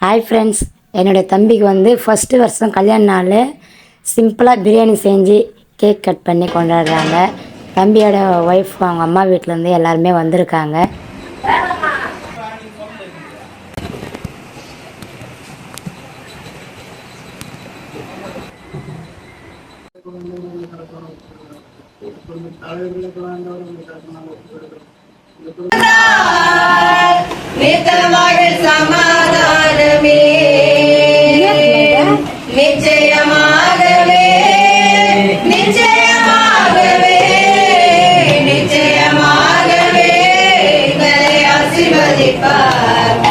Hi friends, என்னுடைய தம்பிக்கு வந்து ஃபஸ்ட்டு வருஷம் கல்யாண நாள் சிம்பிளாக பிரியாணி செஞ்சு கேக் கட் பண்ணி கொண்டாடுறாங்க. தம்பியோட ஒய்ஃப் அவங்க அம்மா வீட்டிலேருந்து எல்லாருமே வந்திருக்காங்க. சமாதானமே நிச்சயமாகவே நிச்சயமாகவே நிச்சயமாகவே எங்களை ஆசீர்வதிப்பார்.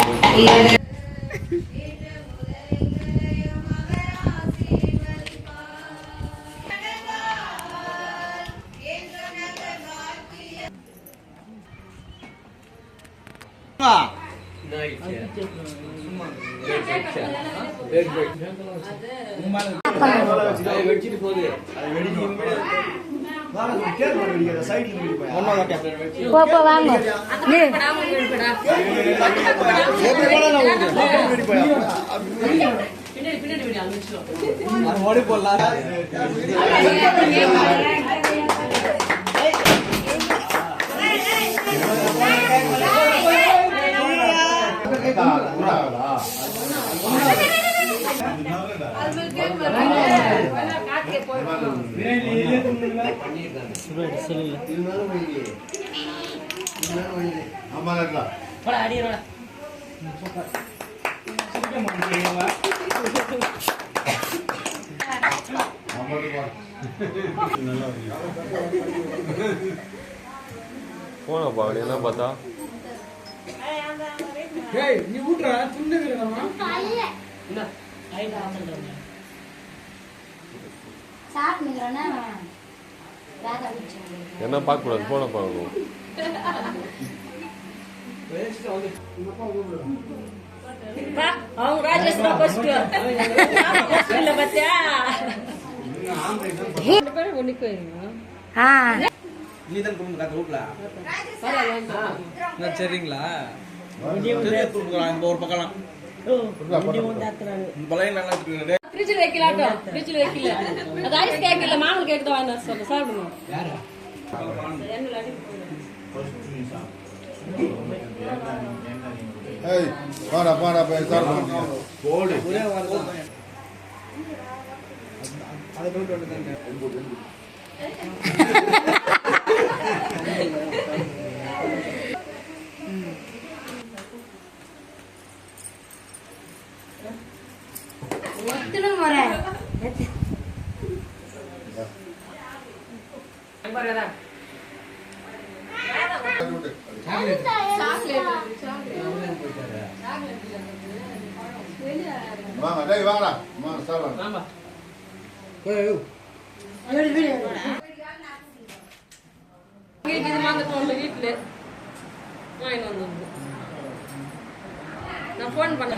போன பாவடி என்ன பார்த்தா என்ன பார்க்க கூடாது, போன பார்க்கணும். சரிங்களா ஒரு பக்கம் ஃப்ரிட்ஜில் வைக்கலாட்டும், ஃப்ரிட்ஜில் வைக்கல. அது ஐஸ் கேக் இல்லை, மாமல் கேக் தான் வாங்கி சொல்ல சாப்பிடணும். நான் போன் பண்ண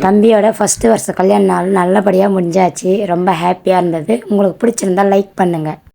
தம்பியோட ஃபஸ்ட்டு வருஷம் கல்யாண நாள் நல்லபடியாக முடிஞ்சாச்சு. ரொம்ப ஹாப்பியாக இருந்தது. உங்களுக்கு பிடிச்சிருந்தா லைக் பண்ணுங்கள்.